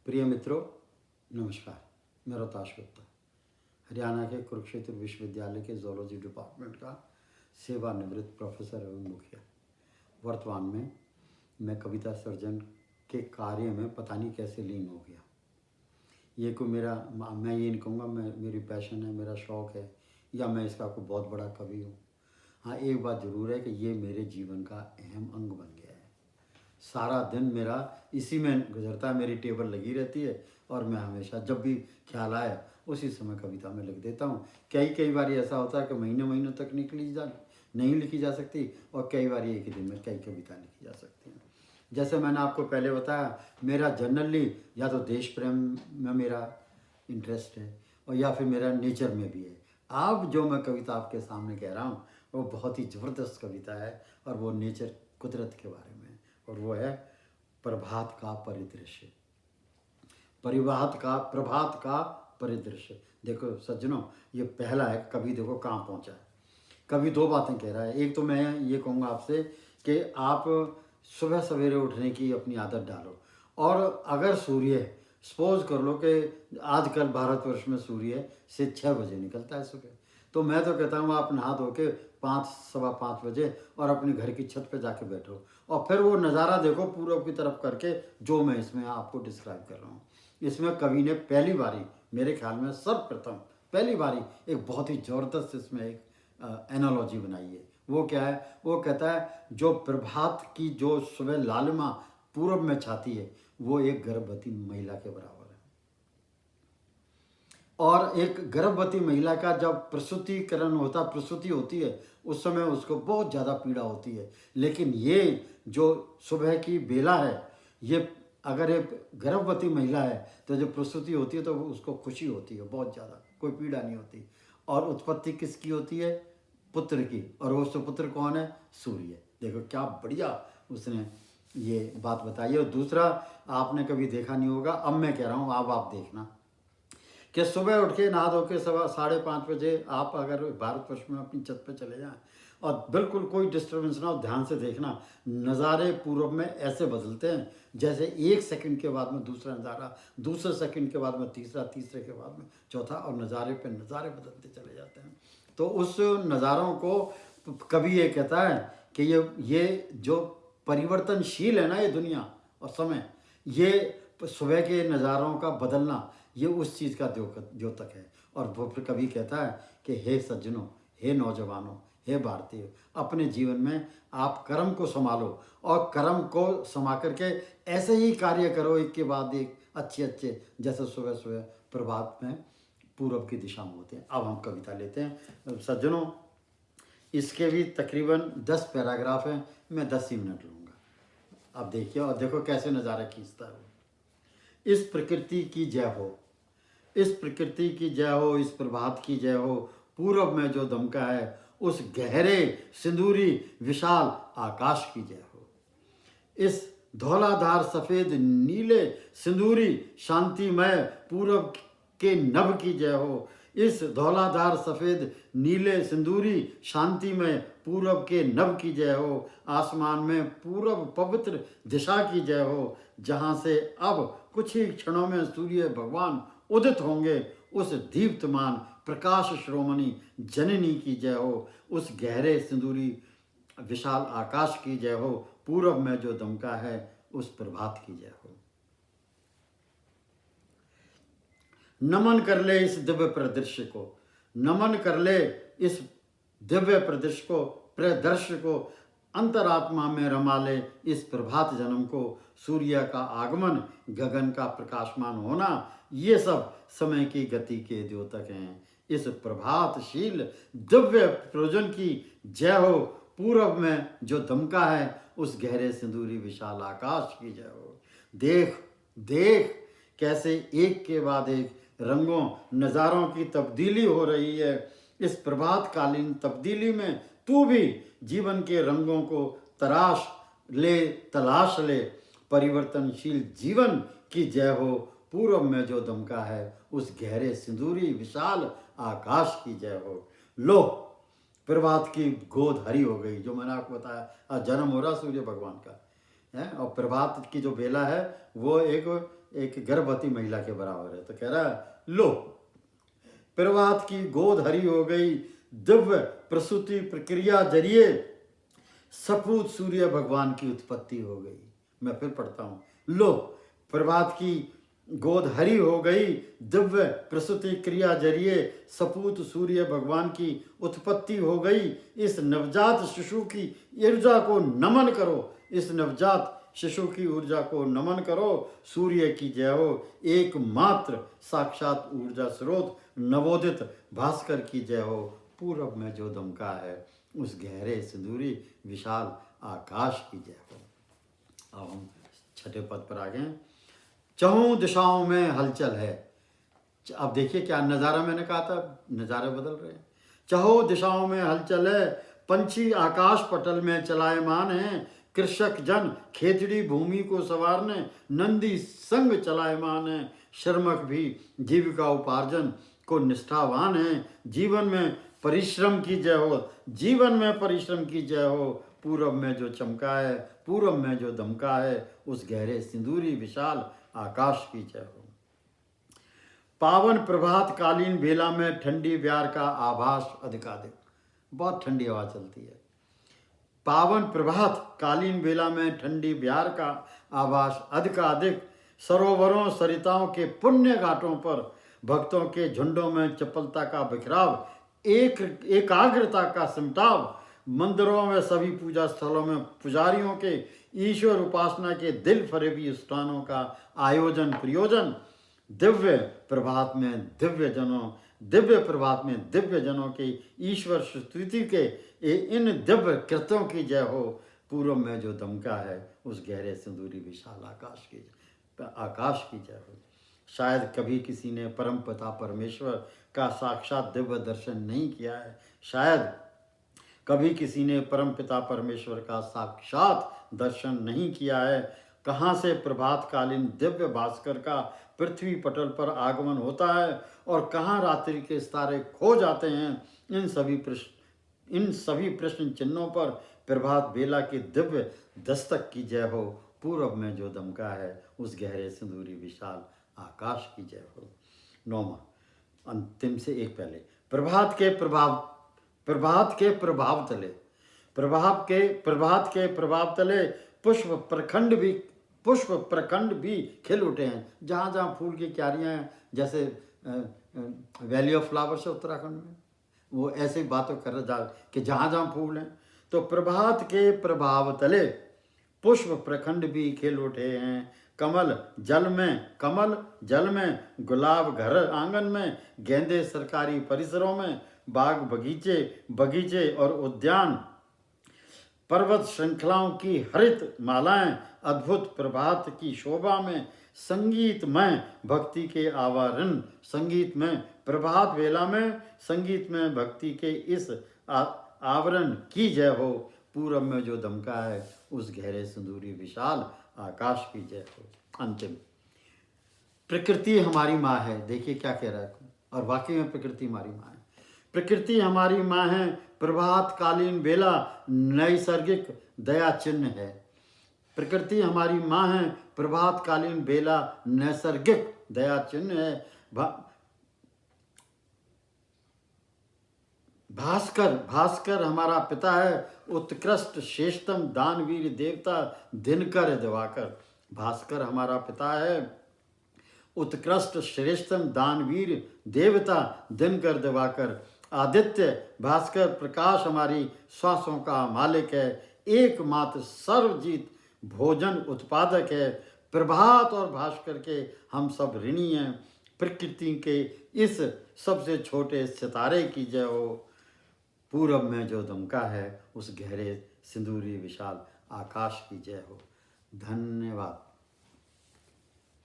प्रिय मित्रों, नमस्कार। मैं रोहताश गुप्ता, हरियाणा के कुरुक्षेत्र विश्वविद्यालय के जूलॉजी डिपार्टमेंट का सेवानिवृत्त प्रोफेसर एवं मुखिया। वर्तमान में मैं कविता सर्जन के कार्य में पता नहीं कैसे लीन हो गया। ये कोई मैं ये नहीं कहूँगा मेरी पैशन है, मेरा शौक़ है या मैं इसका कोई बहुत बड़ा कवि हूँ। हाँ, एक बात ज़रूर है कि ये मेरे जीवन का अहम अंग बन गया है। सारा दिन मेरा इसी में गुजरता है, मेरी टेबल लगी रहती है और मैं हमेशा जब भी ख्याल आए उसी समय कविता में लिख देता हूँ। कई बार ऐसा होता है कि महीनों तक नहीं लिखी जा सकती और कई बार एक ही दिन में कई कविता लिखी जा सकती हैं। जैसे मैंने आपको पहले बताया, मेरा जनरली या तो देश प्रेम में मेरा इंटरेस्ट है और या फिर मेरा नेचर में भी है। अब जो मैं कविता आपके सामने कह रहा हूँ वो बहुत ही ज़बरदस्त कविता है और वो नेचर कुदरत के बारे में है और वो है प्रभात का परिदृश्य। प्रभात का परिदृश्य। देखो सज्जनों, ये पहला है। कवि देखो कहाँ पहुँचा है। कवि दो बातें कह रहा है। एक तो मैं ये कहूँगा आपसे कि आप सुबह सवेरे उठने की अपनी आदत डालो और अगर सूर्य सपोज कर लो कि आजकल भारतवर्ष में सूर्य से 6 बजे निकलता है सुबह, तो मैं तो कहता हूँ आप नहा धो के 5 सवा 5 बजे और अपने घर की छत पे जाके बैठो और फिर वो नज़ारा देखो पूरब की तरफ करके, जो मैं इसमें आपको डिस्क्राइब कर रहा हूँ। इसमें कवि ने पहली बारी, मेरे ख्याल में सर्वप्रथम पहली बारी एक बहुत ही ज़बरदस्त इसमें एक एनालॉजी बनाई है। वो क्या है? वो कहता है जो प्रभात की जो सुबह लालिमा पूरब में छाती है वो एक गर्भवती महिला के बराबर है। और एक गर्भवती महिला का जब प्रसूति होती है उस समय उसको बहुत ज़्यादा पीड़ा होती है। लेकिन ये जो सुबह की बेला है, ये अगर एक गर्भवती महिला है तो जो प्रसूति होती है तो उसको खुशी होती है बहुत ज़्यादा, कोई पीड़ा नहीं होती। और उत्पत्ति किसकी होती है? पुत्र की। और वो सुपुत्र कौन है? सूर्य। देखो क्या बढ़िया उसने ये बात बताई है। और दूसरा, आपने कभी देखा नहीं होगा, अब मैं कह रहा हूँ, अब आप देखना कि सुबह उठ के नहा धो के 5:30 बजे आप अगर भारतवर्ष में अपनी छत पे चले जाएं और बिल्कुल कोई डिस्टर्बेंस ना हो, ध्यान से देखना, नज़ारे पूरब में ऐसे बदलते हैं जैसे 1 सेकंड के बाद में दूसरा नज़ारा, दूसरे सेकंड के बाद में तीसरा, तीसरे के बाद में चौथा, और नज़ारे पे नज़ारे बदलते चले जाते हैं। तो उस नज़ारों को कवि ये कहता है कि ये जो परिवर्तनशील है ना ये दुनिया और समय, ये सुबह के नज़ारों का बदलना, ये उस चीज़ का द्योतक है। और वो फिर कभी कहता है कि हे सज्जनों, हे नौजवानों, हे भारतीय, अपने जीवन में आप कर्म को संभालो और कर्म को संभाल करके ऐसे ही कार्य करो एक के बाद एक अच्छे जैसे सुबह सुबह प्रभात में पूरब की दिशा में होते हैं। अब हम कविता लेते हैं सज्जनों। इसके भी तकरीबन 10 पैराग्राफ हैं, मैं 10 ही मिनट लूँगा। अब देखिए और देखो कैसे नज़ारा खींचता है। इस प्रकृति की जय हो, इस प्रकृति की जय हो, इस प्रभात की जय हो, पूरब में जो दमका है उस गहरे सिंदूरी विशाल आकाश की जय हो। इस धौलाधार सफ़ेद नीले सिंदूरी शांतिमय पूरब के नभ की जय हो। इस धौलाधार सफ़ेद नीले सिंदूरी शांतिमय पूरब के नभ की जय हो। आसमान में पूरब पवित्र दिशा की जय हो, जहाँ से अब कुछ ही क्षणों में सूर्य भगवान उदित होंगे। उस दीप्तमान प्रकाश श्रोमणी जननी की जय हो। उस गहरे सिंदूरी विशाल आकाश की जय हो। पूरब में जो दमका है उस प्रभात की जय हो। नमन कर ले इस दिव्य परिदृश्य को, नमन कर ले इस दिव्य परिदृश्य को, अंतरात्मा में रमा ले इस प्रभात जन्म को। सूर्य का आगमन, गगन का प्रकाशमान होना, ये सब समय की गति के द्योतक हैं। इस प्रभातशील दिव्य प्रयोजन की जय हो। पूरब में जो दमका है उस गहरे सिंदूरी विशाल आकाश की जय हो। देख देख कैसे एक के बाद एक रंगों नज़ारों की तब्दीली हो रही है। इस प्रभातकालीन तब्दीली में तू भी जीवन के रंगों को तलाश ले। परिवर्तनशील जीवन की जय हो। पूरब में जो दमका है उस गहरे सिंदूरी विशाल आकाश की जय हो। लो, प्रभात की गोद हरी हो गई, जो मैंने आपको बताया जन्म हो रहा सूर्य भगवान का है। और प्रभात की जो बेला है वो एक एक गर्भवती महिला के बराबर है। तो कह रहा है, लो प्रभात की गोद हरी हो गई, दिव्य प्रसूति प्रक्रिया जरिए सपूत सूर्य भगवान की उत्पत्ति हो गई। मैं फिर पढ़ता हूँ, लो प्रभात की गोद हरी हो गई, दिव्य प्रसूति क्रिया जरिए सपूत सूर्य भगवान की उत्पत्ति हो गई। इस नवजात शिशु की ऊर्जा को नमन करो, इस नवजात शिशु की ऊर्जा को नमन करो। सूर्य की जय हो, एकमात्र साक्षात ऊर्जा स्रोत नवोदित भास्कर की जय हो। पूरब में जो दमका है उस गहरे सिंदूरी विशाल आकाश की जय हो। अब हम छठे पद पर आ गए। चहुं दिशाओं में हलचल है। अब देखिए क्या नज़ारा, मैंने कहा था नज़ारे बदल रहे हैं। चहुं दिशाओं में हलचल है, पंछी आकाश पटल में चलायमान हैं। कृषक जन खेतड़ी भूमि को संवारने नंदी संग चलायमान है। श्रमक भी जीविका उपार्जन को निष्ठावान है। जीवन में परिश्रम की जय हो, जीवन में परिश्रम की जय हो। पूरब में जो चमका है, पूरब में जो दमका है, उस गहरे सिंदूरी विशाल आकाश की जय हो। पावन प्रभात कालीन बेला में ठंडी ब्यार का आभास अधिकाधिक। बहुत ठंडी हवा चलती है। पावन प्रभात कालीन बेला में ठंडी ब्यार का आभास अधिकाधिक। सरोवरों सरिताओं के पुण्य घाटों पर भक्तों के झुंडों में चपलता का बिखराव, एकाग्रता का सिमटाव। मंदिरों में सभी पूजा स्थलों में पुजारियों के ईश्वर उपासना के दिल फरेबी अनुष्ठानों का आयोजन प्रयोजन। दिव्य प्रभात में दिव्य जनों, दिव्य प्रभात में दिव्य जनों के ईश्वर स्तुति के इन दिव्य कृत्यों की जय हो। पूर्व में जो दमका है उस गहरे सिंदूरी विशाल आकाश की जय हो। शायद कभी किसी ने परम पिता परमेश्वर का साक्षात दिव्य दर्शन नहीं किया है। शायद कभी किसी ने परम पिता परमेश्वर का साक्षात दर्शन नहीं किया है। कहाँ से प्रभात कालीन दिव्य भास्कर का पृथ्वी पटल पर आगमन होता है और कहाँ रात्रि के सितारे खो जाते हैं। इन सभी प्रश्न चिन्हों पर प्रभात बेला की दिव्य दस्तक की जय हो। पूर्व में जो दमका है उस गहरे सिंदूरी विशाल आकाश की जय हो। नौमा, अंतिम से एक पहले, प्रभात के प्रभाव तले पुष्प प्रखंड भी खिल उठे हैं। जहाँ जहाँ फूल की क्यारियाँ हैं, जैसे वैली ऑफ फ्लावर्स है उत्तराखंड में, वो ऐसे ही बातों कर रहा कि जहाँ जहाँ फूल हैं। तो प्रभात के प्रभाव तले पुष्प प्रखंड भी खिल उठे हैं। कमल जल में, गुलाब घर आंगन में, गेंदे सरकारी परिसरों में, बाग बगीचे और उद्यान, पर्वत श्रृंखलाओं की हरित मालाएं अद्भुत प्रभात की शोभा में, संगीतमय भक्ति के आवारण, संगीत में प्रभात वेला में संगीत में भक्ति के इस आवरण की जय हो। पूरब में जो दमका है उस गहरे सिंदूरी विशाल आकाश की जय हो। अंतिम, प्रकृति हमारी माँ है। देखिए क्या कह रहा है, और वाकई में प्रकृति हमारी माँ है। प्रकृति हमारी माँ है, प्रभात कालीन बेला नैसर्गिक दया चिन्ह है। प्रकृति हमारी माँ है, प्रभात कालीन बेला नैसर्गिक दया चिन्ह है। भास्कर हमारा पिता है, उत्कृष्ट श्रेष्ठतम दानवीर देवता दिनकर दिवाकर। भास्कर हमारा पिता है, उत्कृष्ट श्रेष्ठतम दानवीर देवता दिनकर दिवाकर। आदित्य भास्कर प्रकाश हमारी श्वासों का मालिक है, एकमात्र सर्वजीत भोजन उत्पादक है। प्रभात और भास्कर के हम सब ऋणी हैं। प्रकृति के इस सबसे छोटे सितारे की जय हो। पूरब में जो दमका है उस गहरे सिंदूरी विशाल आकाश की जय हो। धन्यवाद।